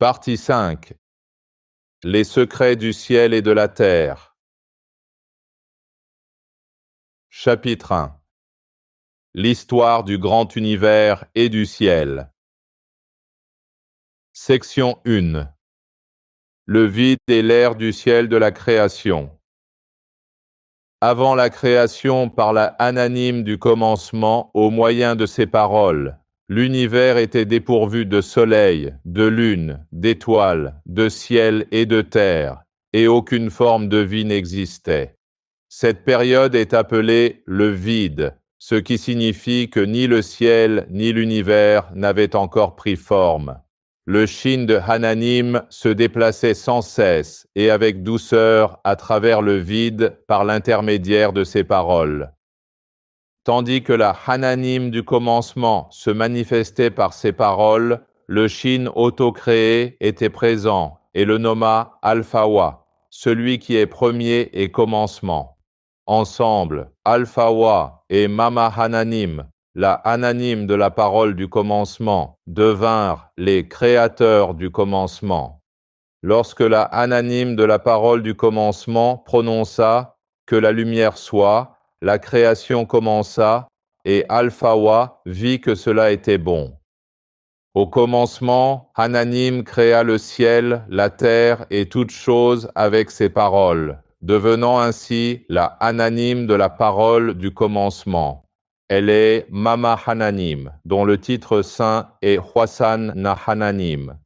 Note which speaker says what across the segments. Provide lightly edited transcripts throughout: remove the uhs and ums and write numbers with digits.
Speaker 1: Partie 5. Les secrets du ciel et de la terre. Chapitre 1. L'histoire du grand univers et du ciel. Section 1. Le vide et l'air du ciel de la création. Avant la création par la ananyme du commencement au moyen de ses paroles, l'univers était dépourvu de soleil, de lune, d'étoiles, de ciel et de terre, et aucune forme de vie n'existait. Cette période est appelée le vide, ce qui signifie que ni le ciel ni l'univers n'avaient encore pris forme. Le Shin de Hananim se déplaçait sans cesse et avec douceur à travers le vide par l'intermédiaire de ses paroles. Tandis que la Hananim du commencement se manifestait par ses paroles, le Shin auto-créé était présent et le nomma Alphawa, celui qui est premier et commencement. Ensemble, Alphawa et Mama Hananim, la Hananim de la parole du commencement, devinrent les créateurs du commencement. Lorsque la Hananim de la parole du commencement prononça « que la lumière soit », la création commença et Alphawa vit que cela était bon. Au commencement, Hananim créa le ciel, la terre et toutes choses avec ses paroles, devenant ainsi la Hananim de la parole du commencement. Elle est Mama Hananim, dont le titre saint est Hwasan na Hananim.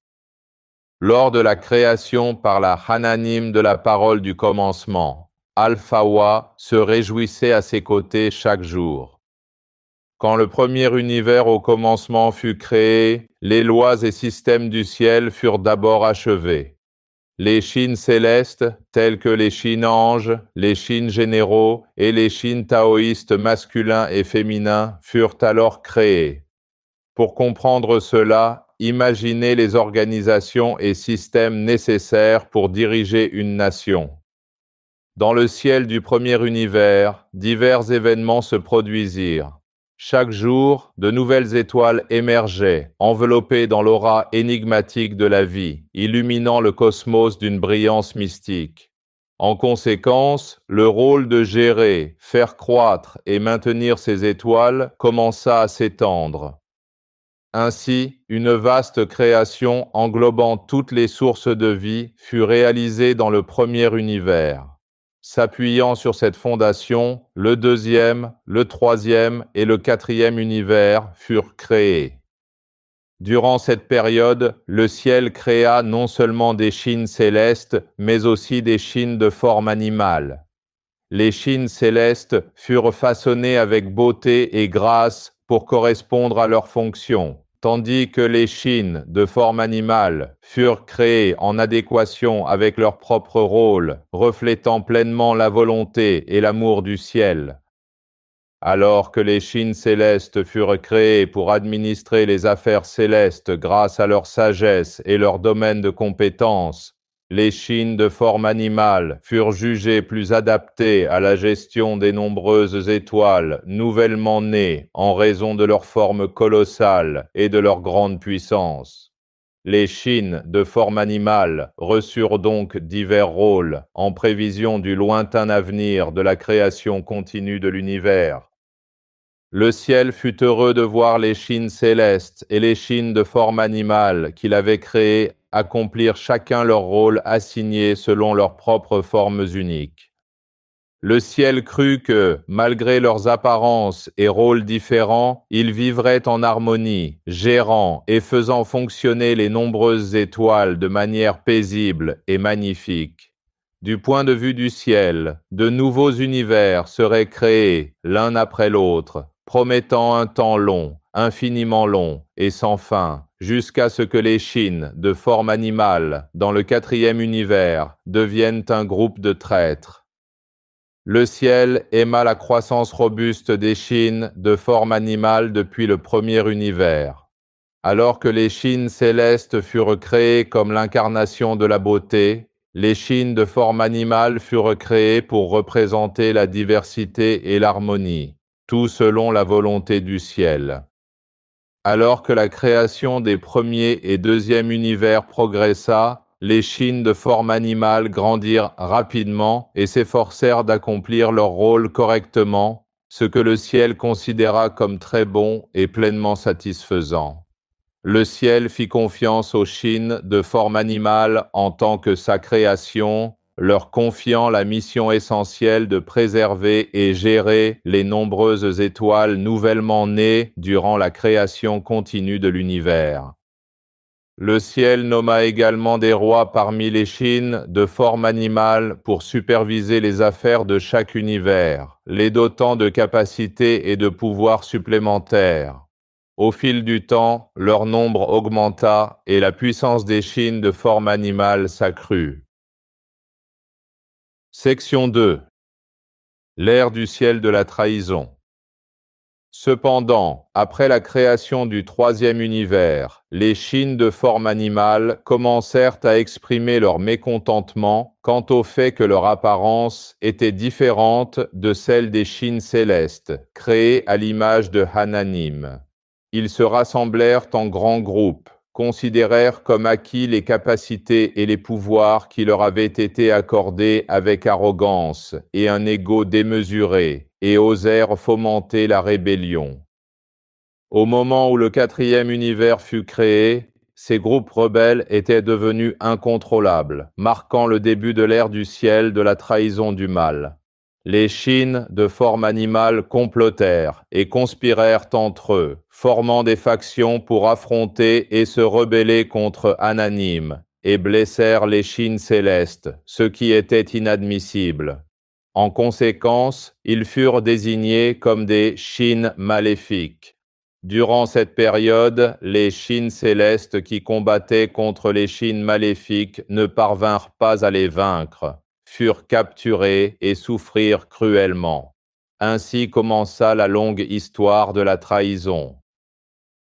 Speaker 1: Lors de la création par la Hananim de la parole du commencement, Alphawa se réjouissait à ses côtés chaque jour. Quand le premier univers au commencement fut créé, les lois et systèmes du ciel furent d'abord achevés. Les Shin célestes, tels que les Shin anges, les Shin généraux et les Shin taoïstes masculins et féminins furent alors créés. Pour comprendre cela, imaginez les organisations et systèmes nécessaires pour diriger une nation. Dans le ciel du premier univers, divers événements se produisirent. Chaque jour, de nouvelles étoiles émergeaient, enveloppées dans l'aura énigmatique de la vie, illuminant le cosmos d'une brillance mystique. En conséquence, le rôle de gérer, faire croître et maintenir ces étoiles commença à s'étendre. Ainsi, une vaste création englobant toutes les sources de vie fut réalisée dans le premier univers. S'appuyant sur cette fondation, le deuxième, le troisième et le quatrième univers furent créés. Durant cette période, le ciel créa non seulement des Shin célestes, mais aussi des Shin de forme animale. Les Shin célestes furent façonnés avec beauté et grâce pour correspondre à leurs fonctions, tandis que les Shin de forme animale furent créés en adéquation avec leur propre rôle, reflétant pleinement la volonté et l'amour du ciel. Alors que les Shin célestes furent créés pour administrer les affaires célestes grâce à leur sagesse et leur domaine de compétence, les Shin de forme animale furent jugés plus adaptés à la gestion des nombreuses étoiles nouvellement nées en raison de leur forme colossale et de leur grande puissance. Les Shin de forme animale reçurent donc divers rôles en prévision du lointain avenir de la création continue de l'univers. Le ciel fut heureux de voir les Shin célestes et les Shin de forme animale qu'il avait créés accomplir chacun leur rôle assigné selon leurs propres formes uniques. Le ciel crut que, malgré leurs apparences et rôles différents, ils vivraient en harmonie, gérant et faisant fonctionner les nombreuses étoiles de manière paisible et magnifique. Du point de vue du ciel, de nouveaux univers seraient créés l'un après l'autre, promettant un temps long, infiniment long et sans fin, jusqu'à ce que les Shin de forme animale, dans le quatrième univers, deviennent un groupe de traîtres. Le ciel aima la croissance robuste des Shin de forme animale depuis le premier univers. Alors que les Shin célestes furent créés comme l'incarnation de la beauté, les Shin de forme animale furent créés pour représenter la diversité et l'harmonie, tout selon la volonté du ciel. Alors que la création des premiers et deuxièmes univers progressa, les Chines de forme animale grandirent rapidement et s'efforcèrent d'accomplir leur rôle correctement, ce que le ciel considéra comme très bon et pleinement satisfaisant. Le ciel fit confiance aux Chines de forme animale en tant que sa création, leur confiant la mission essentielle de préserver et gérer les nombreuses étoiles nouvellement nées durant la création continue de l'univers. Le ciel nomma également des rois parmi les Chines de forme animale pour superviser les affaires de chaque univers, les dotant de capacités et de pouvoirs supplémentaires. Au fil du temps, leur nombre augmenta et la puissance des Chines de forme animale s'accrut. Section 2. L'ère du ciel de la trahison. Cependant, après la création du troisième univers, les Chines de forme animale commencèrent à exprimer leur mécontentement quant au fait que leur apparence était différente de celle des Chines célestes, créées à l'image de Hananim. Ils se rassemblèrent en grands groupes, considérèrent comme acquis les capacités et les pouvoirs qui leur avaient été accordés avec arrogance et un ego démesuré, et osèrent fomenter la rébellion. Au moment où le quatrième univers fut créé, ces groupes rebelles étaient devenus incontrôlables, marquant le début de l'ère du ciel de la trahison du mal. Les Chines, de forme animale, complotèrent et conspirèrent entre eux, formant des factions pour affronter et se rebeller contre Hananim, et blessèrent les Chines célestes, ce qui était inadmissible. En conséquence, ils furent désignés comme des Chines maléfiques. Durant cette période, les Chines célestes qui combattaient contre les Chines maléfiques ne parvinrent pas à les vaincre, furent capturés et souffrirent cruellement. Ainsi commença la longue histoire de la trahison.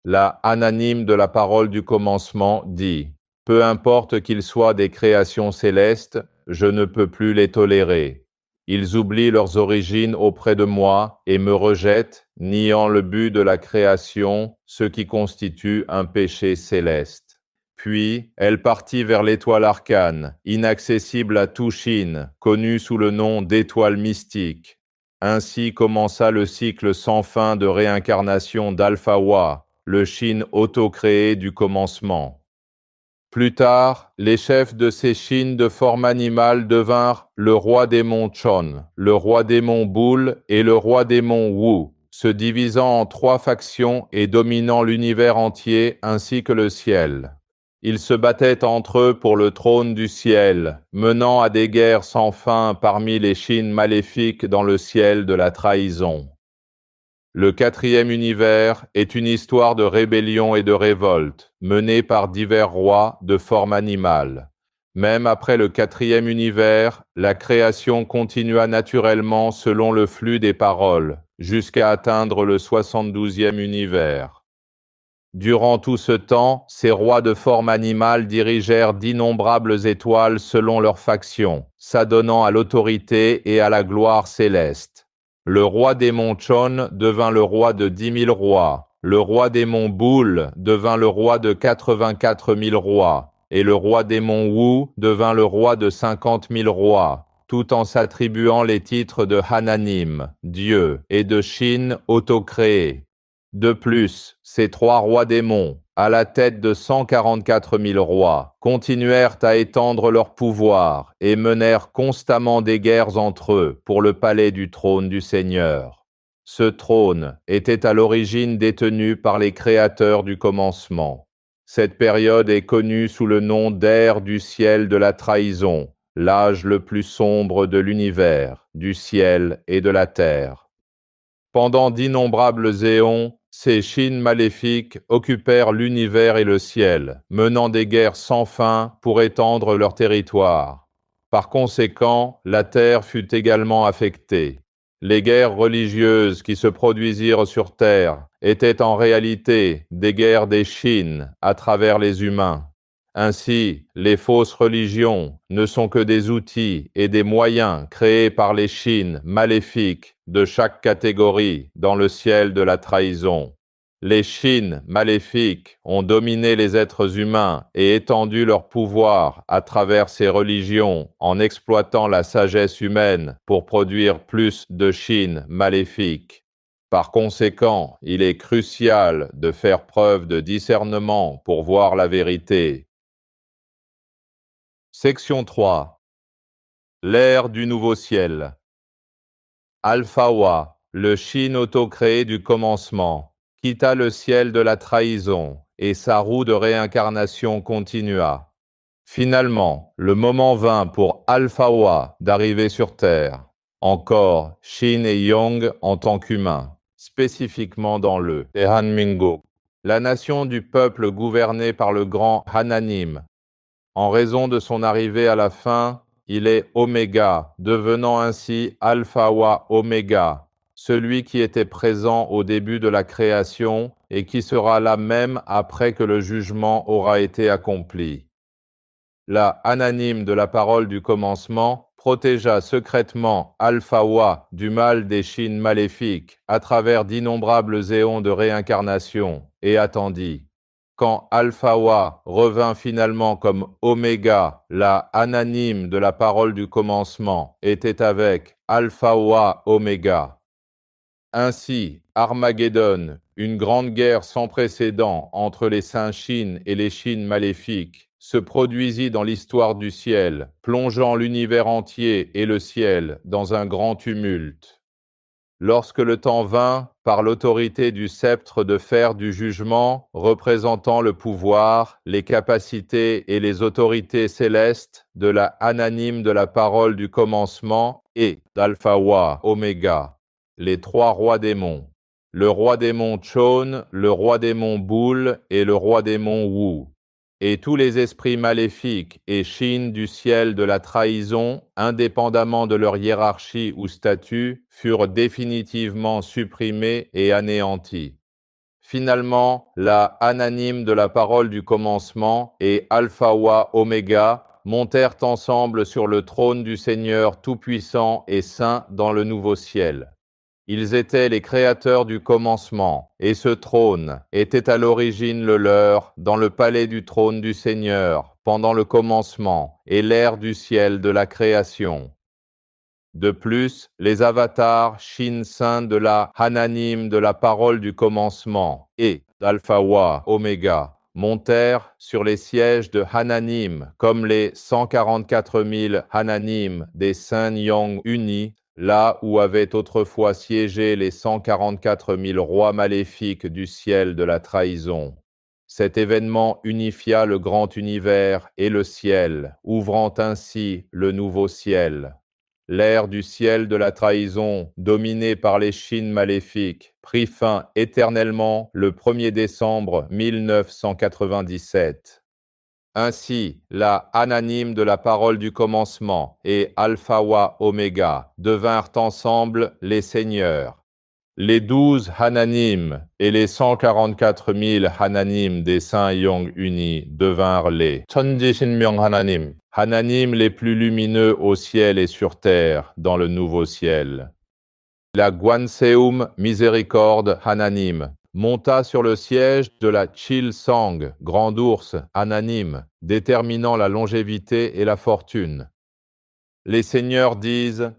Speaker 1: La Hananim de la parole du commencement dit « Peu importe qu'ils soient des créations célestes, je ne peux plus les tolérer. Ils oublient leurs origines auprès de moi et me rejettent, niant le but de la création, ce qui constitue un péché céleste. » Puis, elle partit vers l'étoile arcane, inaccessible à tout Chine, connue sous le nom d'étoile mystique. Ainsi commença le cycle sans fin de réincarnation d'Alpha-Wa, le Chine auto-créé du commencement. Plus tard, les chefs de ces Chines de forme animale devinrent le roi démon Chon, le roi démon Boule et le roi démon Wu, se divisant en 3 factions et dominant l'univers entier ainsi que le ciel. Ils se battaient entre eux pour le trône du ciel, menant à des guerres sans fin parmi les Chines maléfiques dans le ciel de la trahison. Le quatrième univers est une histoire de rébellion et de révolte, menée par divers rois de forme animale. Même après le quatrième univers, la création continua naturellement selon le flux des paroles, jusqu'à atteindre le 72e univers. Durant tout ce temps, ces rois de forme animale dirigèrent d'innombrables étoiles selon leurs factions, s'adonnant à l'autorité et à la gloire céleste. Le roi démon Chon devint le roi de 10 000 rois, le roi démon Boule devint le roi de 84 000 rois, et le roi démon Wu devint le roi de 50 000 rois, tout en s'attribuant les titres de Hananim, Dieu, et de Chine autocréé. De plus, ces 3 rois démons, à la tête de 144 000 rois, continuèrent à étendre leur pouvoir et menèrent constamment des guerres entre eux pour le palais du trône du Seigneur. Ce trône était à l'origine détenu par les créateurs du commencement. Cette période est connue sous le nom d'ère du ciel de la trahison, l'âge le plus sombre de l'univers, du ciel et de la terre. Pendant d'innombrables éons, ces Chines maléfiques occupèrent l'univers et le ciel, menant des guerres sans fin pour étendre leur territoire. Par conséquent, la terre fut également affectée. Les guerres religieuses qui se produisirent sur terre étaient en réalité des guerres des Chines à travers les humains. Ainsi, les fausses religions ne sont que des outils et des moyens créés par les Chines maléfiques de chaque catégorie dans le ciel de la trahison. Les Shin maléfiques ont dominé les êtres humains et étendu leur pouvoir à travers ces religions en exploitant la sagesse humaine pour produire plus de Shin maléfiques. Par conséquent, il est crucial de faire preuve de discernement pour voir la vérité. Section 3. L'ère du nouveau ciel. Alpha-Wa, le Shin auto-créé du commencement, quitta le ciel de la trahison et sa roue de réincarnation continua. Finalement, le moment vint pour Alpha-Wa d'arriver sur Terre, encore Shin et Yong en tant qu'humains, spécifiquement dans le Tehanmingo, la nation du peuple gouvernée par le grand Hananim. En raison de son arrivée à la fin, il est Oméga, devenant ainsi Alpha Wa Oméga, celui qui était présent au début de la création et qui sera là même après que le jugement aura été accompli. La Ananime de la parole du commencement protégea secrètement Alpha Wa du mal des Shin maléfiques à travers d'innombrables éons de réincarnation et attendit. Quand Alpha-Wa revint finalement comme Oméga, la Ananime de la parole du commencement était avec Alpha-Wa Oméga. Ainsi, Armageddon, une grande guerre sans précédent entre les saints Shin et les Shin maléfiques, se produisit dans l'histoire du ciel, plongeant l'univers entier et le ciel dans un grand tumulte. Lorsque le temps vint, par l'autorité du sceptre de fer du jugement, représentant le pouvoir, les capacités et les autorités célestes de la Ananime de la parole du commencement et d'Alpha-Wa Oméga, les trois rois démons, le roi démon Chon, le roi démon Boule et le roi démon Wu. Et tous les esprits maléfiques et Shin du ciel de la trahison, indépendamment de leur hiérarchie ou statut, furent définitivement supprimés et anéantis. Finalement, la Ananime de la parole du commencement et Alpha-Wa Oméga montèrent ensemble sur le trône du Seigneur Tout-Puissant et Saint dans le nouveau ciel. Ils étaient les créateurs du commencement, et ce trône était à l'origine le leur dans le palais du trône du Seigneur, pendant le commencement et l'ère du ciel de la création. De plus, les avatars Shin saints de la Hananim de la parole du commencement et d'Alpha-Wa Oméga montèrent sur les sièges de Hananim comme les 144 000 Hananim des saints Yang unis, là où avaient autrefois siégé les 144 000 rois maléfiques du ciel de la trahison. Cet événement unifia le grand univers et le ciel, ouvrant ainsi le nouveau ciel. L'ère du ciel de la trahison, dominée par les Shin maléfiques, prit fin éternellement le 1er décembre 1997. Ainsi, la Ananime de la parole du commencement et Alpha-Wa Oméga devinrent ensemble les seigneurs. Les 12 Hananim et les 144 000 Hananim des saints Yang unis devinrent les Chonjishinmyeong Hananim, Hananim les plus lumineux au ciel et sur terre dans le nouveau ciel. La Gwanseum Miséricorde Hananim monta sur le siège de la Chil-Sang, grand ours Hananim, déterminant la longévité et la fortune. Les seigneurs disent: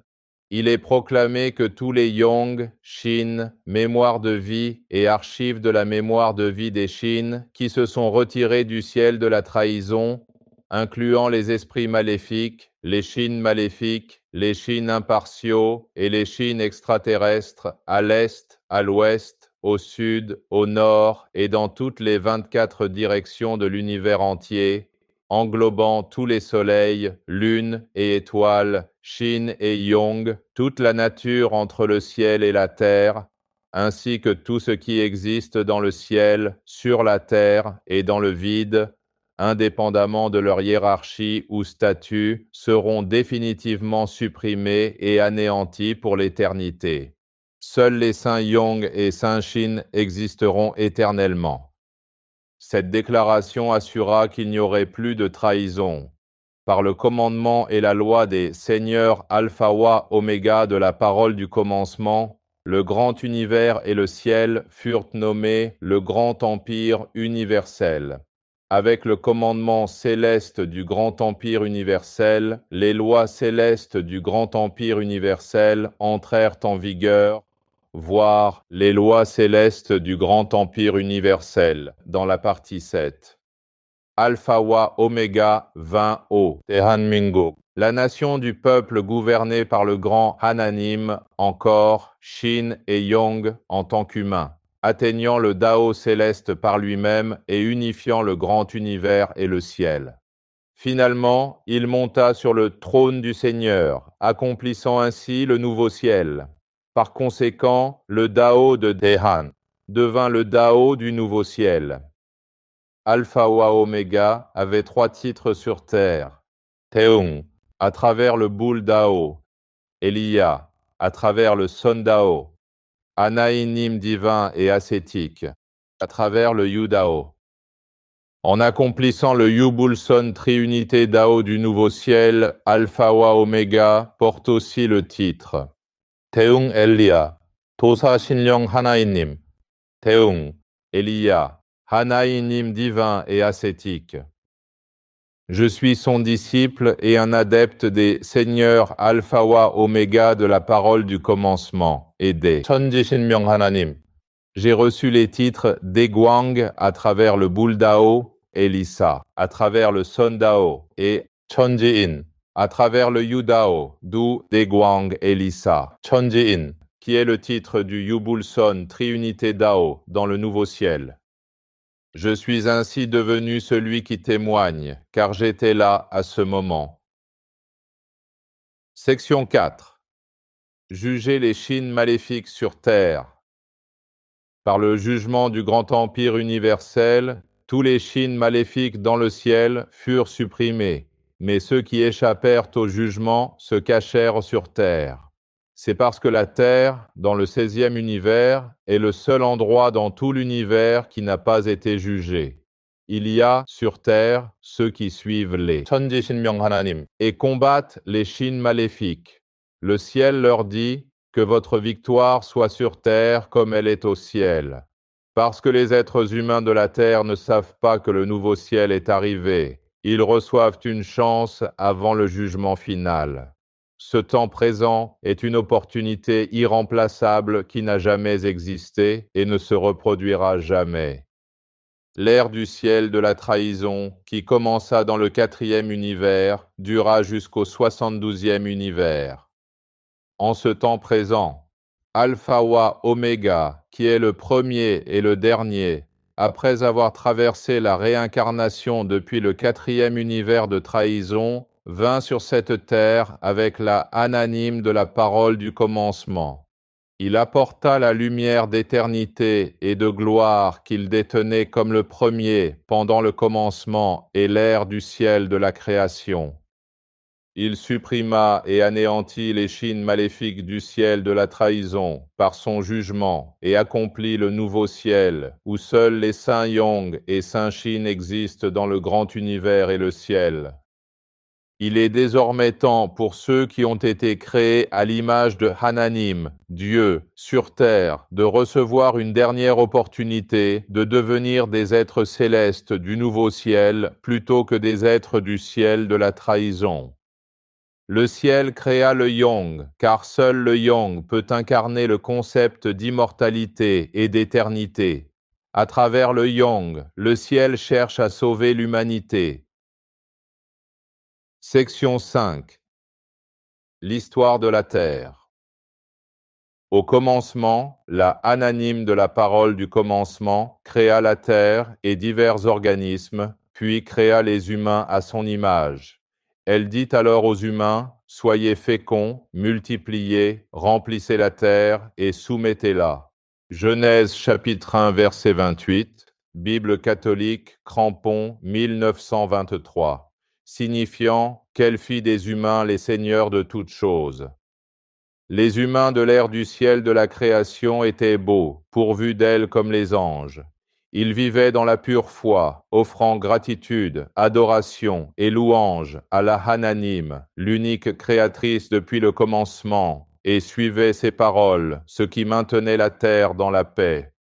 Speaker 1: il est proclamé que tous les Yong, Shin, mémoire de vie et archives de la mémoire de vie des Shin qui se sont retirés du ciel de la trahison, incluant les esprits maléfiques, les Shin maléfiques, les Shin impartiaux et les Shin extraterrestres, à l'est, à l'ouest, au sud, au nord et dans toutes les 24 directions de l'univers entier, englobant tous les soleils, lunes et étoiles, Shin et Yong, toute la nature entre le ciel et la terre, ainsi que tout ce qui existe dans le ciel, sur la terre et dans le vide, indépendamment de leur hiérarchie ou statut, seront définitivement supprimés et anéantis pour l'éternité. Seuls les saints Yong et saints Shin existeront éternellement. Cette déclaration assura qu'il n'y aurait plus de trahison. Par le commandement et la loi des seigneurs Alpha-Wa Oméga de la parole du commencement, le grand univers et le ciel furent nommés le grand empire universel. Avec le commandement céleste du grand empire universel, les lois célestes du grand empire universel entrèrent en vigueur, voire les lois célestes du grand empire universel, dans la partie 7. Alpha wa Oméga 20O, Tehanmingo. La nation du peuple gouvernée par le grand Hananim, encore, Shin et Yong en tant qu'humain, atteignant le Dao céleste par lui-même et unifiant le grand univers et le ciel. Finalement, il monta sur le trône du Seigneur, accomplissant ainsi le nouveau ciel. Par conséquent, le Dao de Dehan devint le Dao du nouveau ciel. Alpha wa Oméga avait 3 titres sur terre. Teung, à travers le Boule Dao. Elia, à travers le Son Dao. Anaïnim divin et ascétique, à travers le Yu Dao. En accomplissant le Yubulson Triunité Dao du Nouveau Ciel, Alpha wa Oméga porte aussi le titre. Teung Elia, Tosa Shinryong Hanaïnim. Teung, Elia, Hanaïnim divin et ascétique. Je suis son disciple et un adepte des seigneurs Alpha wa Oméga de la parole du commencement et des Chonjishinmyong Hananim. J'ai reçu les titres Deguang à travers le Boule Dao et Lisa, à travers le Son Dao et Chonjiin, à travers le Yu Dao, d'où Deguang et Lisa, Chonjiin, qui est le titre du Yubulson Triunité Dao dans le Nouveau Ciel. Je suis ainsi devenu celui qui témoigne, car j'étais là à ce moment. Section 4. Juger les Chines maléfiques sur terre. Par le jugement du grand empire universel, tous les Chines maléfiques dans le ciel furent supprimés, mais ceux qui échappèrent au jugement se cachèrent sur terre. C'est parce que la Terre, dans le 16e univers, est le seul endroit dans tout l'univers qui n'a pas été jugé. Il y a, sur Terre, ceux qui suivent les Chonjishinmyong Hananim et combattent les Chines maléfiques. Le ciel leur dit que votre victoire soit sur Terre comme elle est au ciel. Parce que les êtres humains de la Terre ne savent pas que le nouveau ciel est arrivé, ils reçoivent une chance avant le jugement final. Ce temps présent est une opportunité irremplaçable qui n'a jamais existé et ne se reproduira jamais. L'ère du ciel de la trahison, qui commença dans le 4e univers, dura jusqu'au 72e univers. En ce temps présent, Alpha wa Oméga, qui est le premier et le dernier, après avoir traversé la réincarnation depuis le 4e univers de trahison, vint sur cette terre avec la ananime de la parole du commencement. Il apporta la lumière d'éternité et de gloire qu'il détenait comme le premier pendant le commencement et l'ère du ciel de la création. Il supprima et anéantit les Chines maléfiques du ciel de la trahison par son jugement et accomplit le nouveau ciel où seuls les saints Yong et saints Shin existent dans le grand univers et le ciel. Il est désormais temps pour ceux qui ont été créés à l'image de Hananim, Dieu, sur terre, de recevoir une dernière opportunité de devenir des êtres célestes du nouveau ciel plutôt que des êtres du ciel de la trahison. Le ciel créa le Yong, car seul le Yong peut incarner le concept d'immortalité et d'éternité. À travers le Yong, le ciel cherche à sauver l'humanité. Section 5. L'histoire de la Terre. Au commencement, la ananime de la parole du commencement créa la Terre et divers organismes, puis créa les humains à son image. Elle dit alors aux humains, « Soyez féconds, multipliez, remplissez la terre et soumettez-la. » Genèse chapitre 1 verset 28, Bible catholique, Crampon 1923. Signifiant qu'elle fit des humains les seigneurs de toutes choses. Les humains de l'ère du ciel de la création étaient beaux, pourvus d'ailes comme les anges. Ils vivaient dans la pure foi, offrant gratitude, adoration et louange à la Hananim, l'unique créatrice depuis le commencement, et suivaient ses paroles, ce qui maintenait la terre dans la paix.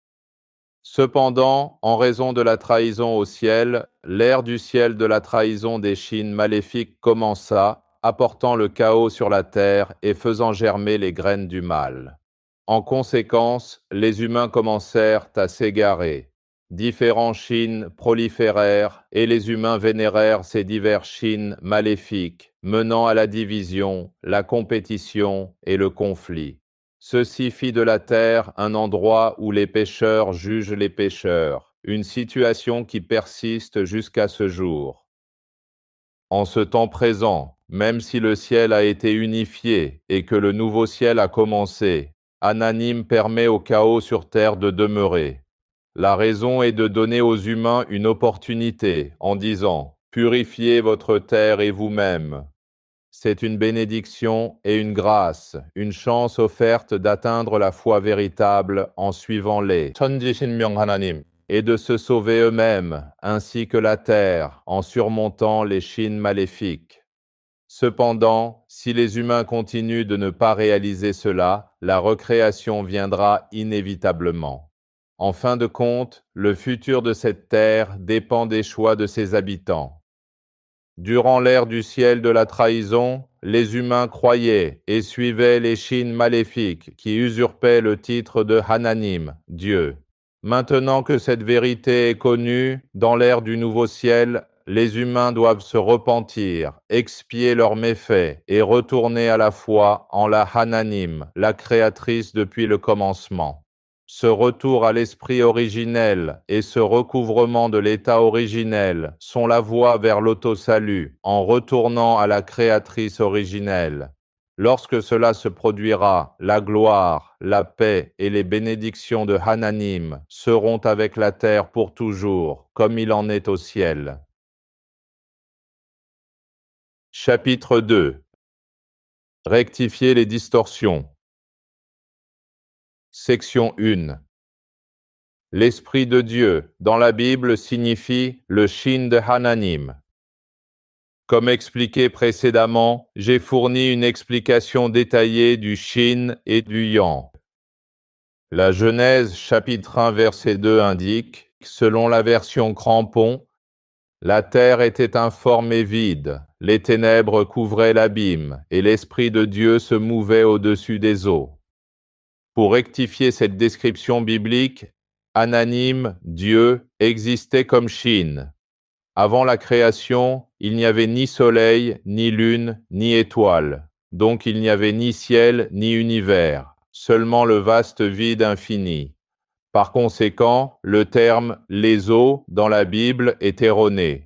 Speaker 1: Cependant, en raison de la trahison au ciel, l'ère du ciel de la trahison des Chines maléfiques commença, apportant le chaos sur la terre et faisant germer les graines du mal. En conséquence, les humains commencèrent à s'égarer. Différents Chines proliférèrent et les humains vénérèrent ces divers Chines maléfiques, menant à la division, la compétition et le conflit. Ceci fit de la terre un endroit où les pécheurs jugent les pécheurs, une situation qui persiste jusqu'à ce jour. En ce temps présent, même si le ciel a été unifié et que le nouveau ciel a commencé, Ananim permet au chaos sur terre de demeurer. La raison est de donner aux humains une opportunité en disant « Purifiez votre terre et vous-même ». C'est une bénédiction et une grâce, une chance offerte d'atteindre la foi véritable en suivant les 천지신명 하나님 et de se sauver eux-mêmes, ainsi que la terre, en surmontant les Chines maléfiques. Cependant, si les humains continuent de ne pas réaliser cela, la recréation viendra inévitablement. En fin de compte, le futur de cette terre dépend des choix de ses habitants. Durant l'ère du ciel de la trahison, les humains croyaient et suivaient les Chines maléfiques qui usurpaient le titre de Hananim, Dieu. Maintenant que cette vérité est connue, dans l'ère du nouveau ciel, les humains doivent se repentir, expier leurs méfaits et retourner à la foi en la Hananim, la créatrice depuis le commencement. Ce retour à l'esprit originel et ce recouvrement de l'état originel sont la voie vers l'auto-salut en retournant à la créatrice originelle. Lorsque cela se produira, la gloire, la paix et les bénédictions de Hananim seront avec la terre pour toujours, comme il en est au ciel. Chapitre 2. Rectifier les distorsions. Section 1. L'Esprit de Dieu, dans la Bible, signifie le Shin de Hananim. Comme expliqué précédemment, j'ai fourni une explication détaillée du Shin et du Yang. La Genèse chapitre 1 verset 2 indique, selon la version crampon, la terre était informe et vide, les ténèbres couvraient l'abîme, et l'Esprit de Dieu se mouvait au-dessus des eaux. Pour rectifier cette description biblique, Ananim, Dieu, existait comme Shin. Avant la création, il n'y avait ni soleil, ni lune, ni étoile. Donc il n'y avait ni ciel, ni univers, seulement le vaste vide infini. Par conséquent, le terme « les eaux » dans la Bible est erroné.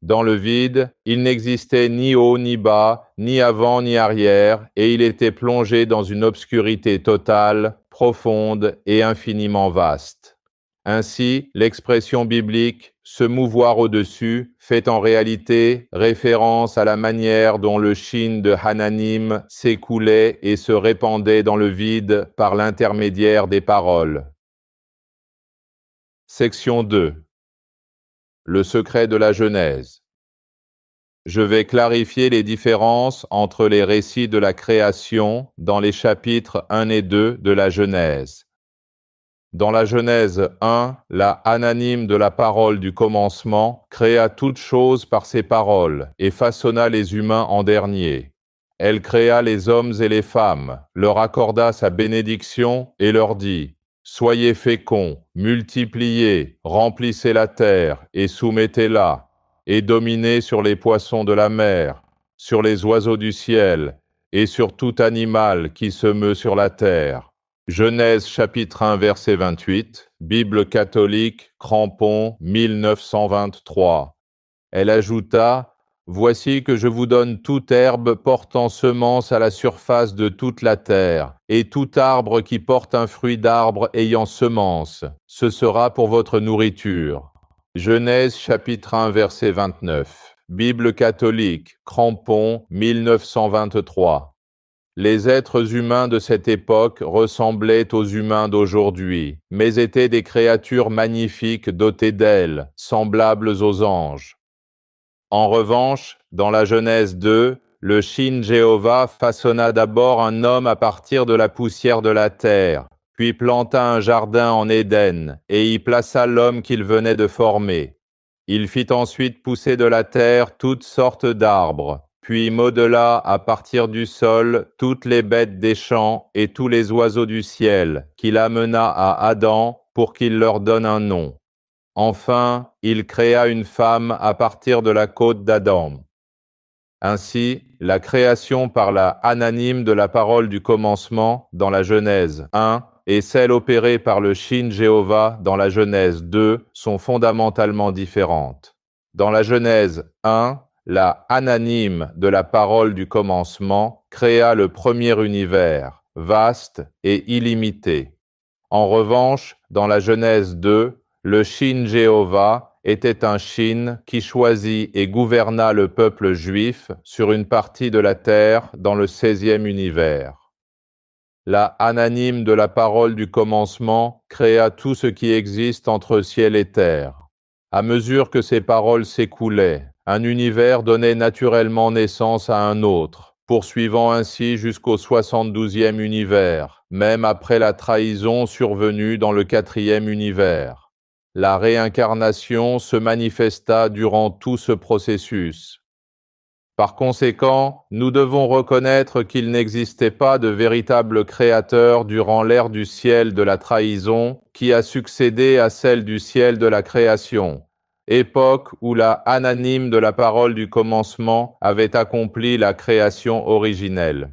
Speaker 1: Dans le vide, il n'existait ni haut ni bas, ni avant ni arrière, et il était plongé dans une obscurité totale, profonde et infiniment vaste. Ainsi, l'expression biblique « se mouvoir au-dessus » fait en réalité référence à la manière dont le Shin de Hananim s'écoulait et se répandait dans le vide par l'intermédiaire des paroles. Section 2. Le secret de la Genèse. Je vais clarifier les différences entre les récits de la création dans les chapitres 1 et 2 de la Genèse. Dans la Genèse 1, la Ananim de la parole du commencement créa toutes choses par ses paroles et façonna les humains en dernier. Elle créa les hommes et les femmes, leur accorda sa bénédiction et leur dit « Soyez féconds, multipliez, remplissez la terre et soumettez-la, et dominez sur les poissons de la mer, sur les oiseaux du ciel, et sur tout animal qui se meut sur la terre. » Genèse chapitre 1 verset 28, Bible catholique, Crampon, 1923. Elle ajouta « Voici que je vous donne toute herbe portant semence à la surface de toute la terre, et tout arbre qui porte un fruit d'arbre ayant semence, ce sera pour votre nourriture. » Genèse chapitre 1 verset 29. Bible catholique, Crampon, 1923. Les êtres humains de cette époque ressemblaient aux humains d'aujourd'hui, mais étaient des créatures magnifiques dotées d'ailes, semblables aux anges. En revanche, dans la Genèse 2, le Shin Jéhovah façonna d'abord un homme à partir de la poussière de la terre, puis planta un jardin en Éden, et y plaça l'homme qu'il venait de former. Il fit ensuite pousser de la terre toutes sortes d'arbres, puis modela à partir du sol toutes les bêtes des champs et tous les oiseaux du ciel, qu'il amena à Adam pour qu'il leur donne un nom. Enfin, il créa une femme à partir de la côte d'Adam. Ainsi, la création par la ananyme de la parole du commencement dans la Genèse 1 et celle opérée par le Shin Jéhovah dans la Genèse 2 sont fondamentalement différentes. Dans la Genèse 1, la ananyme de la parole du commencement créa le premier univers, vaste et illimité. En revanche, dans la Genèse 2, le Shin Jéhovah était un Shin qui choisit et gouverna le peuple juif sur une partie de la terre dans le 16e univers. La ananyme de la parole du commencement créa tout ce qui existe entre ciel et terre. À mesure que ces paroles s'écoulaient, un univers donnait naturellement naissance à un autre, poursuivant ainsi jusqu'au 72e univers, même après la trahison survenue dans le 4e univers. La réincarnation se manifesta durant tout ce processus. Par conséquent, nous devons reconnaître qu'il n'existait pas de véritable créateur durant l'ère du ciel de la trahison qui a succédé à celle du ciel de la création, époque où la ananyme de la parole du commencement avait accompli la création originelle.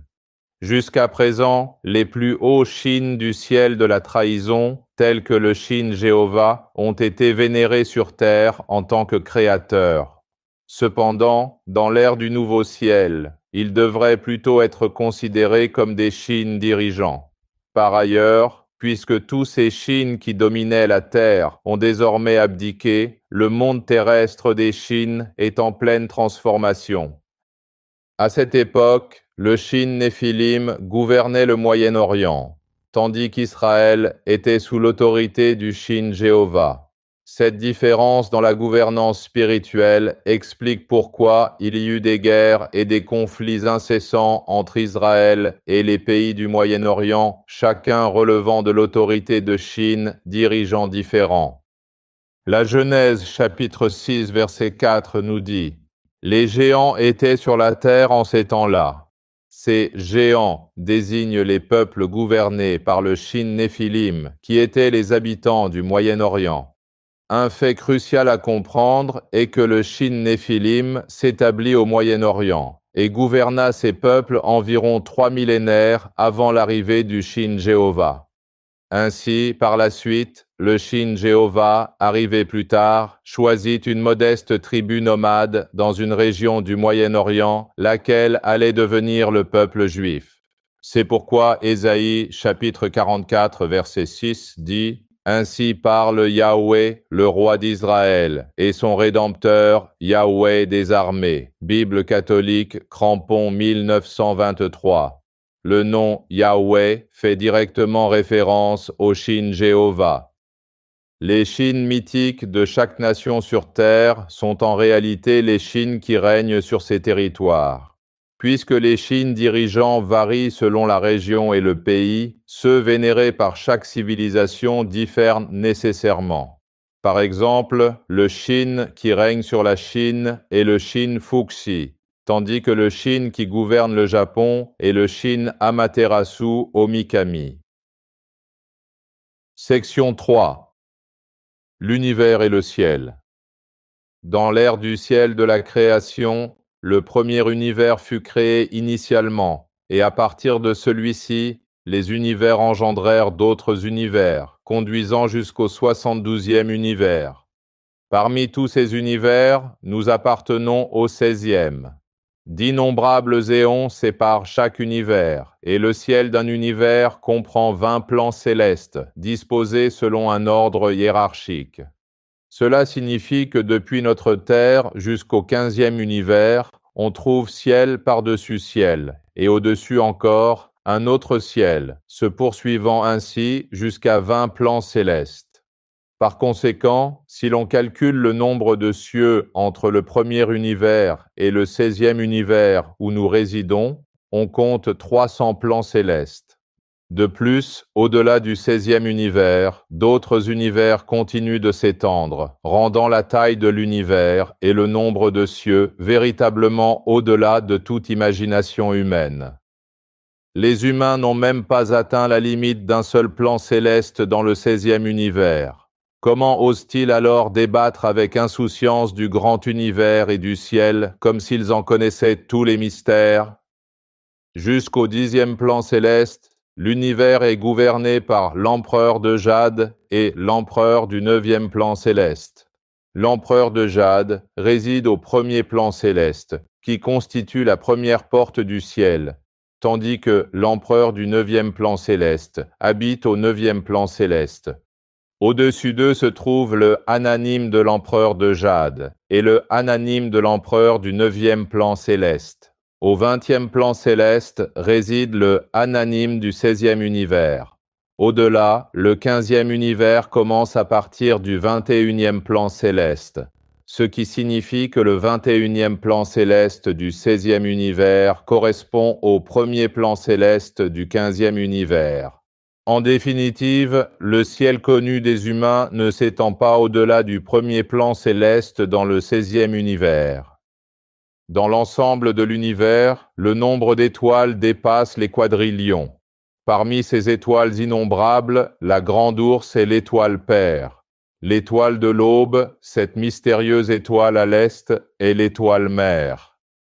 Speaker 1: Jusqu'à présent, les plus hauts Shin du ciel de la trahison, tels que le Shin Jéhovah, ont été vénérés sur terre en tant que créateurs. Cependant, dans l'ère du nouveau ciel, ils devraient plutôt être considérés comme des Shin dirigeants. Par ailleurs, puisque tous ces Shin qui dominaient la terre ont désormais abdiqué, le monde terrestre des Shin est en pleine transformation. À cette époque, le Shin Néphilim gouvernait le Moyen-Orient, tandis qu'Israël était sous l'autorité du Shin Jéhovah. Cette différence dans la gouvernance spirituelle explique pourquoi il y eut des guerres et des conflits incessants entre Israël et les pays du Moyen-Orient, chacun relevant de l'autorité de Shin, dirigeants différents. La Genèse chapitre 6 verset 4 nous dit: les géants étaient sur la terre en ces temps-là. Ces géants désignent les peuples gouvernés par le Shin Néphilim, qui étaient les habitants du Moyen-Orient. Un fait crucial à comprendre est que le Shin Néphilim s'établit au Moyen-Orient et gouverna ces peuples environ 3 millénaires avant l'arrivée du Shin Jéhovah. Ainsi, par la suite, le Shin Jéhovah, arrivé plus tard, choisit une modeste tribu nomade dans une région du Moyen-Orient, laquelle allait devenir le peuple juif. C'est pourquoi Ésaïe, chapitre 44, verset 6, dit « Ainsi parle Yahweh, le roi d'Israël, et son Rédempteur, Yahweh des armées. » Bible catholique, Crampon 1923. Le nom Yahweh fait directement référence au Shin Jéhovah. Les Shin mythiques de chaque nation sur Terre sont en réalité les Shin qui règnent sur ces territoires. Puisque les Shin dirigeants varient selon la région et le pays, ceux vénérés par chaque civilisation diffèrent nécessairement. Par exemple, le Shin qui règne sur la Chine est le Shin Fuxi, tandis que le Shin qui gouverne le Japon est le Shin Amaterasu Omikami. Section 3. L'univers et le ciel. Dans l'ère du ciel de la création, le premier univers fut créé initialement, et à partir de celui-ci, les univers engendrèrent d'autres univers, conduisant jusqu'au 72e univers. Parmi tous ces univers, nous appartenons au 16e. D'innombrables éons séparent chaque univers, et le ciel d'un univers comprend 20 plans célestes, disposés selon un ordre hiérarchique. Cela signifie que depuis notre Terre jusqu'au 15e univers, on trouve ciel par-dessus ciel, et au-dessus encore, un autre ciel, se poursuivant ainsi jusqu'à 20 plans célestes. Par conséquent, si l'on calcule le nombre de cieux entre le premier univers et le 16e univers où nous résidons, on compte 300 plans célestes. De plus, au-delà du 16e univers, d'autres univers continuent de s'étendre, rendant la taille de l'univers et le nombre de cieux véritablement au-delà de toute imagination humaine. Les humains n'ont même pas atteint la limite d'un seul plan céleste dans le 16e univers. Comment osent-ils alors débattre avec insouciance du grand univers et du ciel, comme s'ils en connaissaient tous les mystères? Jusqu'au 10e plan céleste, l'univers est gouverné par l'empereur de Jade et l'empereur du 9e plan céleste. L'empereur de Jade réside au premier plan céleste, qui constitue la première porte du ciel, tandis que l'empereur du 9e plan céleste habite au 9e plan céleste. Au-dessus d'eux se trouve le ananyme de l'empereur de Jade et le ananyme de l'empereur du 9e plan céleste. Au 20e plan céleste réside le ananyme du 16e univers. Au-delà, le 15e univers commence à partir du 21e plan céleste, ce qui signifie que le 21e plan céleste du 16e univers correspond au premier plan céleste du 15e univers. En définitive, le ciel connu des humains ne s'étend pas au-delà du premier plan céleste dans le 16e univers. Dans l'ensemble de l'univers, le nombre d'étoiles dépasse les quadrillions. Parmi ces étoiles innombrables, la grande ourse est l'étoile père. L'étoile de l'aube, cette mystérieuse étoile à l'est, est l'étoile mère.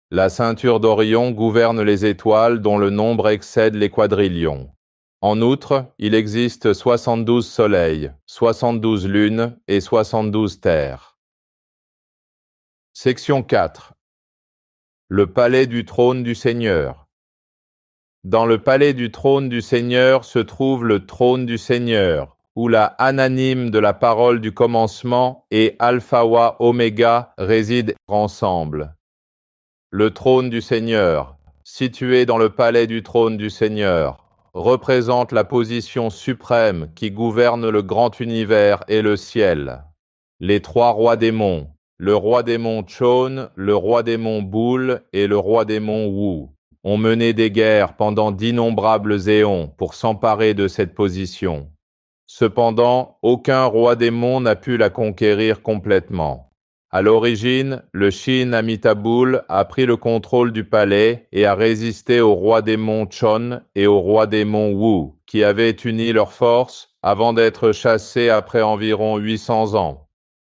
Speaker 1: La ceinture d'Orion gouverne les étoiles dont le nombre excède les quadrillions. En outre, il existe 72 soleils, 72 lunes et 72 terres. Section 4. Le palais du trône du Seigneur. Dans le palais du trône du Seigneur se trouve le trône du Seigneur, où la ananyme de la parole du commencement et Alpha wa Oméga résident ensemble. Le trône du Seigneur, situé dans le palais du trône du Seigneur, représente la position suprême qui gouverne le grand univers et le ciel. Les trois rois démons, le roi démon Chon, le roi démon Boule et le roi démon Wu, ont mené des guerres pendant d'innombrables éons pour s'emparer de cette position. Cependant, aucun roi démon n'a pu la conquérir complètement. À l'origine, le Shin Amitabul a pris le contrôle du palais et a résisté au roi démon Chon et au roi démon Wu, qui avaient uni leurs forces avant d'être chassés après environ 800 ans.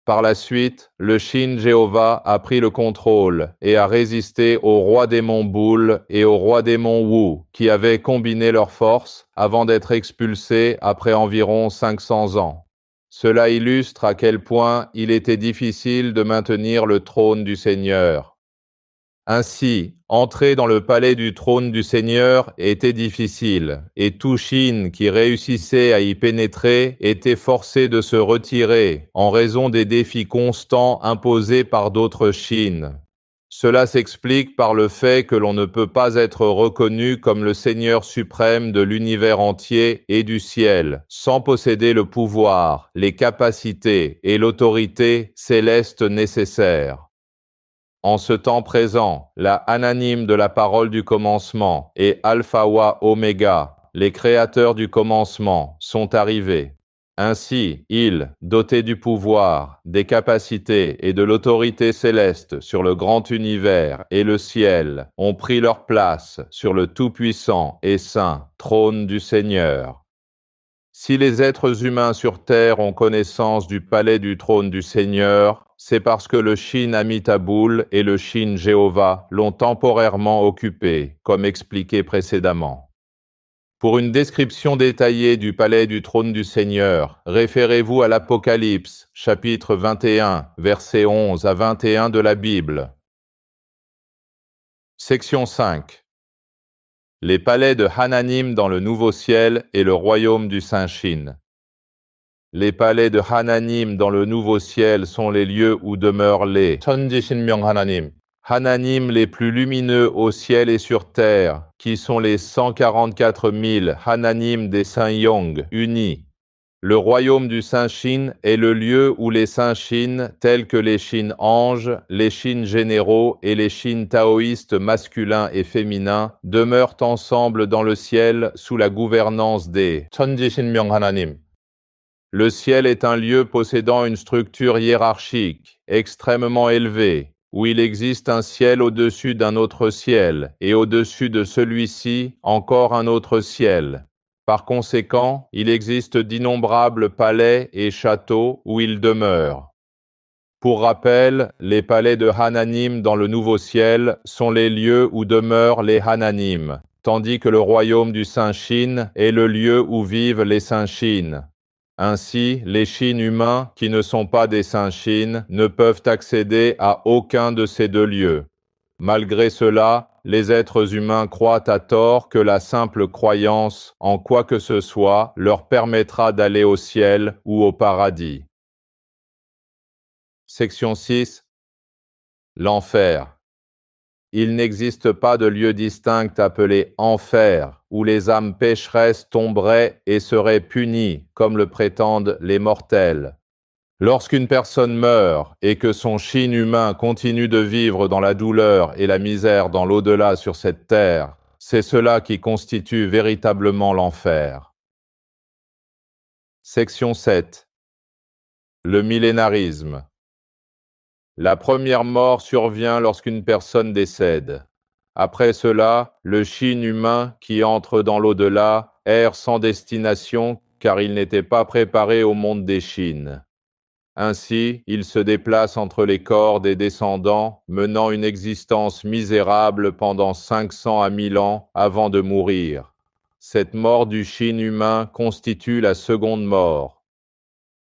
Speaker 1: Par la suite, le Shin Jéhovah a pris le contrôle et a résisté au roi démon Boule et au roi démon Wu, qui avaient combiné leurs forces avant d'être expulsés après environ 500 ans. Cela illustre à quel point il était difficile de maintenir le trône du Seigneur. Ainsi, entrer dans le palais du trône du Seigneur était difficile, et tout Shin qui réussissait à y pénétrer était forcé de se retirer en raison des défis constants imposés par d'autres Shin. Cela s'explique par le fait que l'on ne peut pas être reconnu comme le Seigneur suprême de l'univers entier et du ciel, sans posséder le pouvoir, les capacités et l'autorité céleste nécessaires. En ce temps présent, la ananyme de la parole du commencement et Alpha wa Oméga, les créateurs du commencement, sont arrivés. Ainsi, ils, dotés du pouvoir, des capacités et de l'autorité céleste sur le grand univers et le ciel, ont pris leur place sur le tout-puissant et saint trône du Seigneur. Si les êtres humains sur terre ont connaissance du palais du trône du Seigneur, c'est parce que le Shin Amitabul et le Shin Jéhovah l'ont temporairement occupé, comme expliqué précédemment. Pour une description détaillée du palais du trône du Seigneur, référez-vous à l'Apocalypse, chapitre 21, versets 11 à 21 de la Bible. Section 5. Les palais de Hananim dans le Nouveau Ciel et le royaume du Saint Shin. Les palais de Hananim dans le Nouveau Ciel sont les lieux où demeurent les 천지신명 Hananim. Hananim les plus lumineux au ciel et sur terre, qui sont les 144 000 Hananim des Saints Yong unis. Le royaume du Saint-Shin est le lieu où les Saint-Shin, tels que les Shin anges, les Shin généraux et les Shin taoïstes masculins et féminins, demeurent ensemble dans le ciel sous la gouvernance des 천지신명 하나님. Le ciel est un lieu possédant une structure hiérarchique, extrêmement élevée, où il existe un ciel au-dessus d'un autre ciel, et au-dessus de celui-ci, encore un autre ciel. Par conséquent, il existe d'innombrables palais et châteaux où il demeure. Pour rappel, les palais de Hananim dans le Nouveau Ciel sont les lieux où demeurent les Hananim, tandis que le royaume du Saint-Shin est le lieu où vivent les Saint-Shin. Ainsi, les Shin humains qui ne sont pas des Saint-Shin ne peuvent accéder à aucun de ces deux lieux. Malgré cela, les êtres humains croient à tort que la simple croyance en quoi que ce soit leur permettra d'aller au ciel ou au paradis. Section 6. L'enfer. Il n'existe pas de lieu distinct appelé enfer, où les âmes pécheresses tomberaient et seraient punies, comme le prétendent les mortels. Lorsqu'une personne meurt et que son shin humain continue de vivre dans la douleur et la misère dans l'au-delà sur cette terre, c'est cela qui constitue véritablement l'enfer. Section 7. Le millénarisme. La première mort survient lorsqu'une personne décède. Après cela, le shin humain qui entre dans l'au-delà erre sans destination car il n'était pas préparé au monde des shins. Ainsi, il se déplace entre les corps des descendants, menant une existence misérable pendant 500 à 1000 ans avant de mourir. Cette mort du shin humain constitue la seconde mort.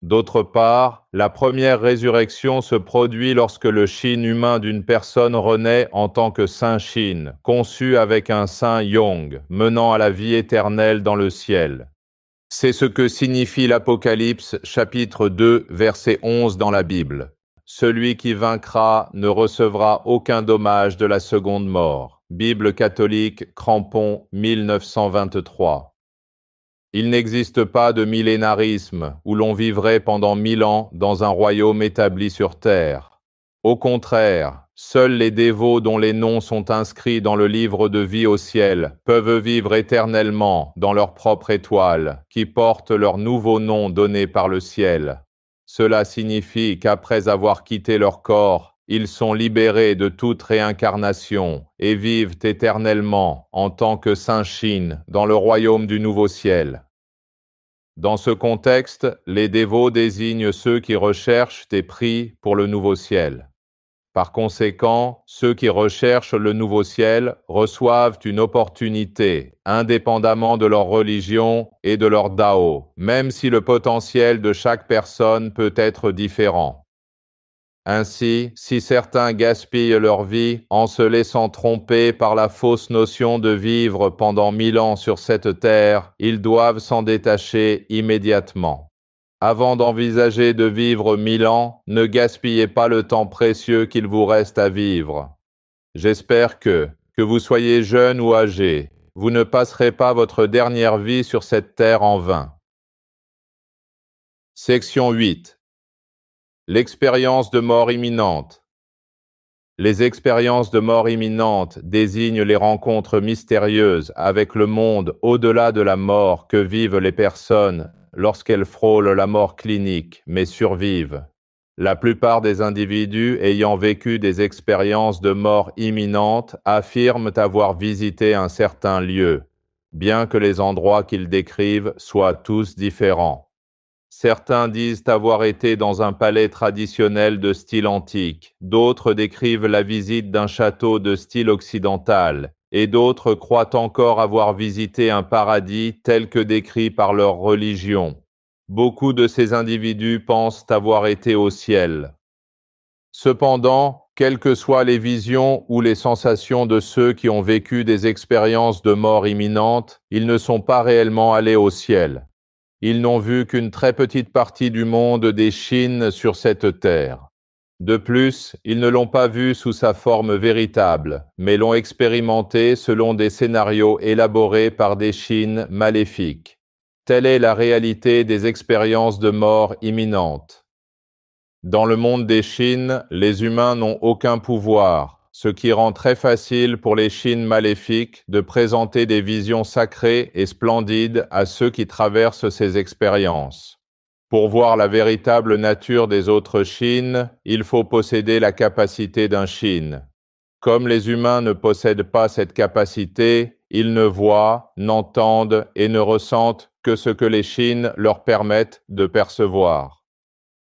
Speaker 1: D'autre part, la première résurrection se produit lorsque le shin humain d'une personne renaît en tant que saint shin, conçu avec un saint yong, menant à la vie éternelle dans le ciel. C'est ce que signifie l'Apocalypse chapitre 2 verset 11 dans la Bible. Celui qui vaincra ne recevra aucun dommage de la seconde mort. Bible catholique, Crampon, 1923. Il n'existe pas de millénarisme où l'on vivrait pendant 1000 ans dans un royaume établi sur terre. Au contraire, seuls les dévots dont les noms sont inscrits dans le livre de vie au ciel peuvent vivre éternellement dans leur propre étoile, qui porte leur nouveau nom donné par le ciel. Cela signifie qu'après avoir quitté leur corps, ils sont libérés de toute réincarnation et vivent éternellement en tant que saint Shin dans le royaume du nouveau ciel. Dans ce contexte, les dévots désignent ceux qui recherchent des prix pour le nouveau ciel. Par conséquent, ceux qui recherchent le nouveau ciel reçoivent une opportunité, indépendamment de leur religion et de leur Dao, même si le potentiel de chaque personne peut être différent. Ainsi, si certains gaspillent leur vie en se laissant tromper par la fausse notion de vivre pendant 1000 ans sur cette terre, ils doivent s'en détacher immédiatement. Avant d'envisager de vivre 1000 ans, ne gaspillez pas le temps précieux qu'il vous reste à vivre. J'espère que vous soyez jeune ou âgé, vous ne passerez pas votre dernière vie sur cette terre en vain. Section 8. L'expérience de mort imminente. Les expériences de mort imminente désignent les rencontres mystérieuses avec le monde au-delà de la mort que vivent les personnes lorsqu'elles frôlent la mort clinique mais survivent. La plupart des individus ayant vécu des expériences de mort imminente affirment avoir visité un certain lieu, bien que les endroits qu'ils décrivent soient tous différents. Certains disent avoir été dans un palais traditionnel de style antique, d'autres décrivent la visite d'un château de style occidental, et d'autres croient encore avoir visité un paradis tel que décrit par leur religion. Beaucoup de ces individus pensent avoir été au ciel. Cependant, quelles que soient les visions ou les sensations de ceux qui ont vécu des expériences de mort imminente, ils ne sont pas réellement allés au ciel. Ils n'ont vu qu'une très petite partie du monde des Shin sur cette terre. De plus, ils ne l'ont pas vu sous sa forme véritable, mais l'ont expérimenté selon des scénarios élaborés par des Shin maléfiques. Telle est la réalité des expériences de mort imminente. Dans le monde des Chines, les humains n'ont aucun pouvoir, ce qui rend très facile pour les Chines maléfiques de présenter des visions sacrées et splendides à ceux qui traversent ces expériences. Pour voir la véritable nature des autres Chines, il faut posséder la capacité d'un Chine. Comme les humains ne possèdent pas cette capacité, ils ne voient, n'entendent et ne ressentent que ce que les Chines leur permettent de percevoir.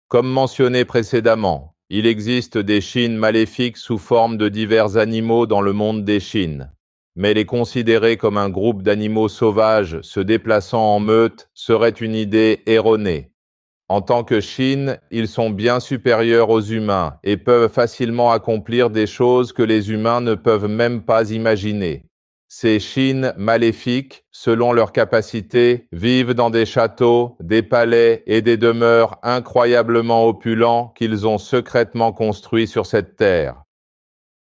Speaker 1: Comme mentionné précédemment, il existe des Chines maléfiques sous forme de divers animaux dans le monde des Chines. Mais les considérer comme un groupe d'animaux sauvages se déplaçant en meute serait une idée erronée. En tant que Chine, ils sont bien supérieurs aux humains et peuvent facilement accomplir des choses que les humains ne peuvent même pas imaginer. Ces Chines maléfiques, selon leurs capacités, vivent dans des châteaux, des palais et des demeures incroyablement opulents qu'ils ont secrètement construits sur cette terre.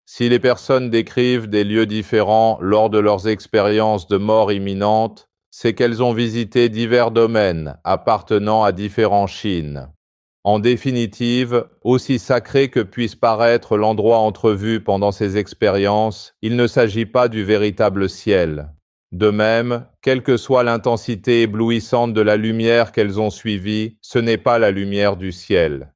Speaker 1: Si les personnes décrivent des lieux différents lors de leurs expériences de mort imminente, c'est qu'elles ont visité divers domaines appartenant à différents Chines. En définitive, aussi sacré que puisse paraître l'endroit entrevu pendant ces expériences, il ne s'agit pas du véritable ciel. De même, quelle que soit l'intensité éblouissante de la lumière qu'elles ont suivie, ce n'est pas la lumière du ciel.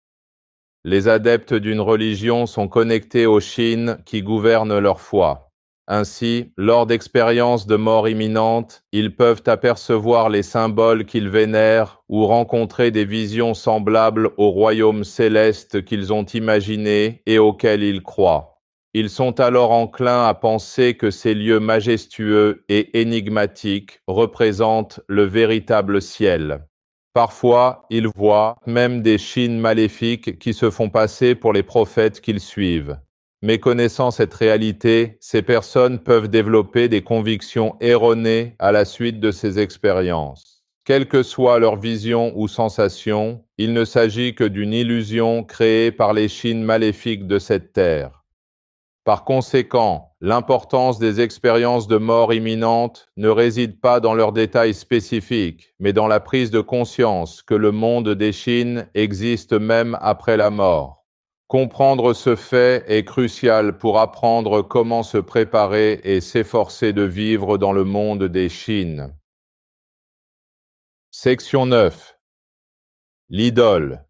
Speaker 1: Les adeptes d'une religion sont connectés aux Chines qui gouvernent leur foi. Ainsi, lors d'expériences de mort imminente, ils peuvent apercevoir les symboles qu'ils vénèrent ou rencontrer des visions semblables au royaume céleste qu'ils ont imaginé et auquel ils croient. Ils sont alors enclins à penser que ces lieux majestueux et énigmatiques représentent le véritable ciel. Parfois, ils voient même des Chines maléfiques qui se font passer pour les prophètes qu'ils suivent. Méconnaissant cette réalité, ces personnes peuvent développer des convictions erronées à la suite de ces expériences. Quelle que soit leur vision ou sensation, il ne s'agit que d'une illusion créée par les Chines maléfiques de cette terre. Par conséquent, l'importance des expériences de mort imminente ne réside pas dans leurs détails spécifiques, mais dans la prise de conscience que le monde des Chines existe même après la mort. Comprendre ce fait est crucial pour apprendre comment se préparer et s'efforcer de vivre dans le monde des Chines. Section 9. L'idole.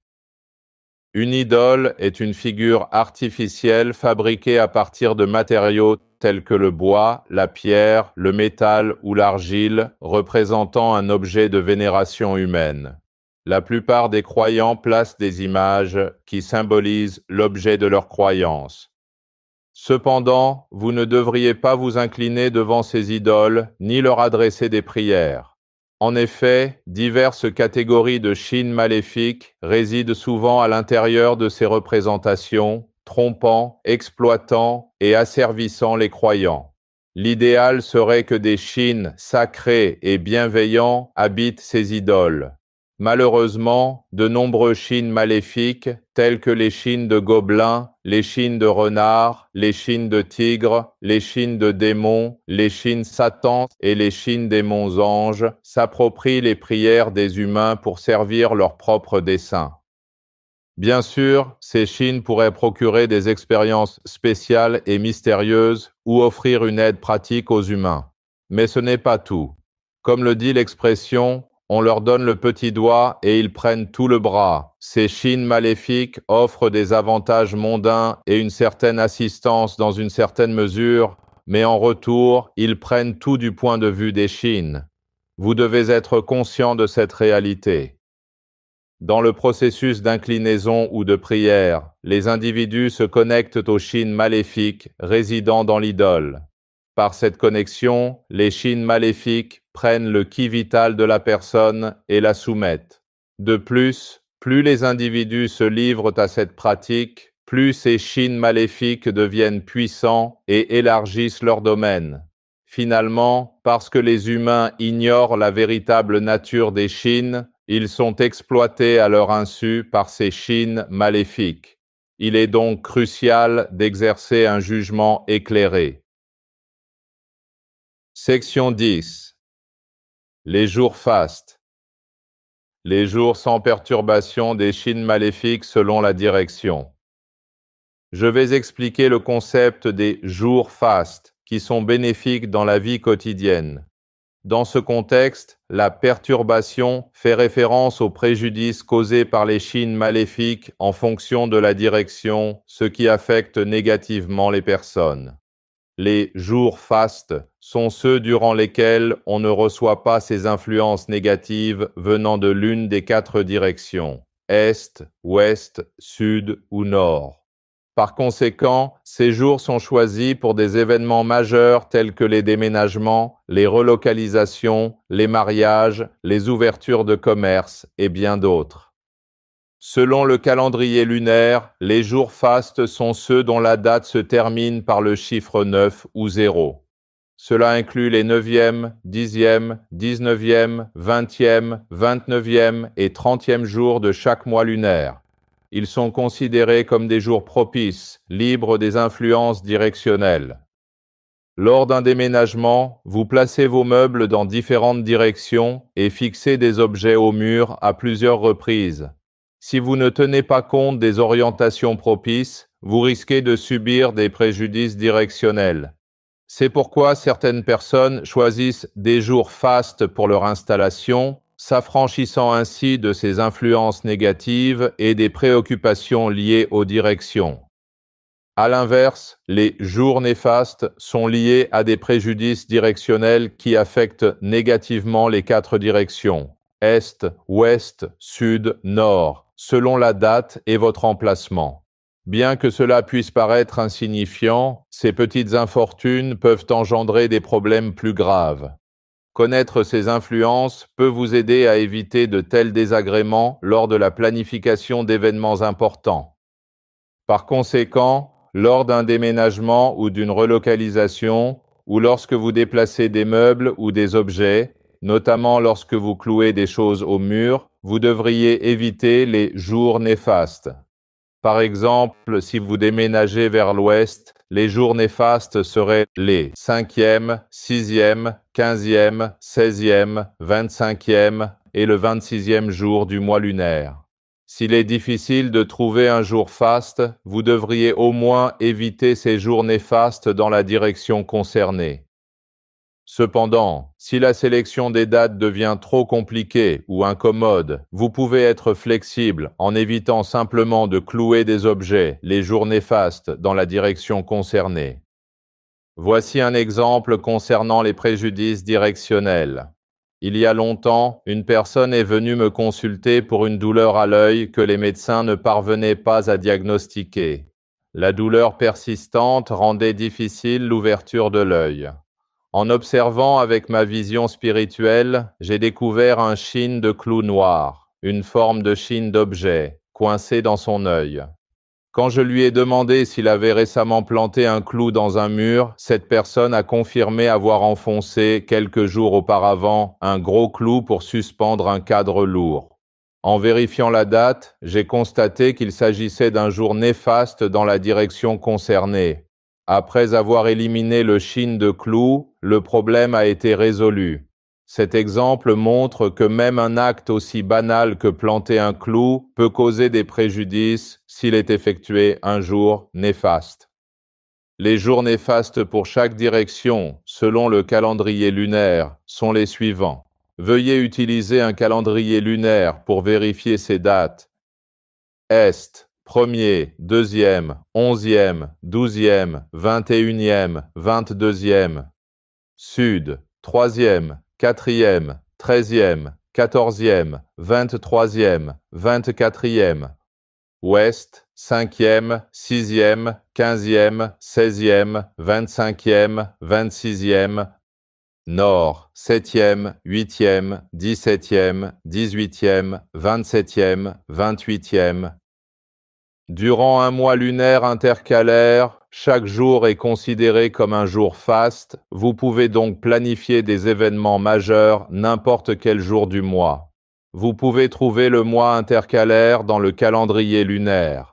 Speaker 1: Une idole est une figure artificielle fabriquée à partir de matériaux tels que le bois, la pierre, le métal ou l'argile, représentant un objet de vénération humaine. La plupart des croyants placent des images qui symbolisent l'objet de leur croyance. Cependant, vous ne devriez pas vous incliner devant ces idoles ni leur adresser des prières. En effet, diverses catégories de Chines maléfiques résident souvent à l'intérieur de ces représentations, trompant, exploitant et asservissant les croyants. L'idéal serait que des Chines sacrés et bienveillants habitent ces idoles. Malheureusement, de nombreux Chines maléfiques, tels que les Chines de gobelins, les Chines de renards, les Chines de tigres, les Chines de démons, les Chines Satan et les Chines démons anges, s'approprient les prières des humains pour servir leurs propres desseins. Bien sûr, ces Chines pourraient procurer des expériences spéciales et mystérieuses ou offrir une aide pratique aux humains. Mais ce n'est pas tout. Comme le dit l'expression, on leur donne le petit doigt et ils prennent tout le bras. Ces Chines maléfiques offrent des avantages mondains et une certaine assistance dans une certaine mesure, mais en retour, ils prennent tout du point de vue des Chines. Vous devez être conscient de cette réalité. Dans le processus d'inclinaison ou de prière, les individus se connectent aux Chines maléfiques résidant dans l'idole. Par cette connexion, les Chines maléfiques prennent le ki vital de la personne et la soumettent. De plus, plus les individus se livrent à cette pratique, plus ces Chines maléfiques deviennent puissants et élargissent leur domaine. Finalement, parce que les humains ignorent la véritable nature des Chines, ils sont exploités à leur insu par ces Chines maléfiques. Il est donc crucial d'exercer un jugement éclairé. Section 10. Les jours fastes. Les jours sans perturbation des chines maléfiques selon la direction. Je vais expliquer le concept des jours fastes qui sont bénéfiques dans la vie quotidienne. Dans ce contexte, la perturbation fait référence au préjudice causé par les chines maléfiques en fonction de la direction, ce qui affecte négativement les personnes. Les jours fastes sont ceux durant lesquels on ne reçoit pas ces influences négatives venant de l'une des 4 directions, est, ouest, sud ou nord. Par conséquent, ces jours sont choisis pour des événements majeurs tels que les déménagements, les relocalisations, les mariages, les ouvertures de commerce et bien d'autres. Selon le calendrier lunaire, les jours fastes sont ceux dont la date se termine par le chiffre 9 ou 0. Cela inclut les 9e, 10e, 19e, 20e, 29e et 30e jours de chaque mois lunaire. Ils sont considérés comme des jours propices, libres des influences directionnelles. Lors d'un déménagement, vous placez vos meubles dans différentes directions et fixez des objets au mur à plusieurs reprises. Si vous ne tenez pas compte des orientations propices, vous risquez de subir des préjudices directionnels. C'est pourquoi certaines personnes choisissent des jours fastes pour leur installation, s'affranchissant ainsi de ces influences négatives et des préoccupations liées aux directions. À l'inverse, les jours néfastes sont liés à des préjudices directionnels qui affectent négativement les 4 directions, est, ouest, sud, nord, selon la date et votre emplacement. Bien que cela puisse paraître insignifiant, ces petites infortunes peuvent engendrer des problèmes plus graves. Connaître ces influences peut vous aider à éviter de tels désagréments lors de la planification d'événements importants. Par conséquent, lors d'un déménagement ou d'une relocalisation, ou lorsque vous déplacez des meubles ou des objets, notamment lorsque vous clouez des choses au mur, vous devriez éviter les jours néfastes. Par exemple, si vous déménagez vers l'ouest, les jours néfastes seraient les 5e, 6e, 15e, 16e, 25e et le 26e jour du mois lunaire. S'il est difficile de trouver un jour faste, vous devriez au moins éviter ces jours néfastes dans la direction concernée. Cependant, si la sélection des dates devient trop compliquée ou incommode, vous pouvez être flexible en évitant simplement de clouer des objets les jours néfastes dans la direction concernée. Voici un exemple concernant les préjudices directionnels. Il y a longtemps, une personne est venue me consulter pour une douleur à l'œil que les médecins ne parvenaient pas à diagnostiquer. La douleur persistante rendait difficile l'ouverture de l'œil. En observant avec ma vision spirituelle, j'ai découvert un chine de clou noir, une forme de chine d'objet, coincé dans son œil. Quand je lui ai demandé s'il avait récemment planté un clou dans un mur, cette personne a confirmé avoir enfoncé, quelques jours auparavant, un gros clou pour suspendre un cadre lourd. En vérifiant la date, j'ai constaté qu'il s'agissait d'un jour néfaste dans la direction concernée. Après avoir éliminé le chine de clou, le problème a été résolu. Cet exemple montre que même un acte aussi banal que planter un clou peut causer des préjudices s'il est effectué un jour néfaste. Les jours néfastes pour chaque direction, selon le calendrier lunaire, sont les suivants. Veuillez utiliser un calendrier lunaire pour vérifier ces dates. Est, 1er, 2e, 11e, 12e, 21e, 22e. Sud, 3e, 4e, 13e, 14e, 23e, 24e. Ouest, 5e, 6e, 15e, 16e, 25e, 26e. Nord, 7e, 8e, 17e, 18e, 27e, 28e. Durant un mois lunaire intercalaire, chaque jour est considéré comme un jour faste. Vous pouvez donc planifier des événements majeurs n'importe quel jour du mois. Vous pouvez trouver le mois intercalaire dans le calendrier lunaire.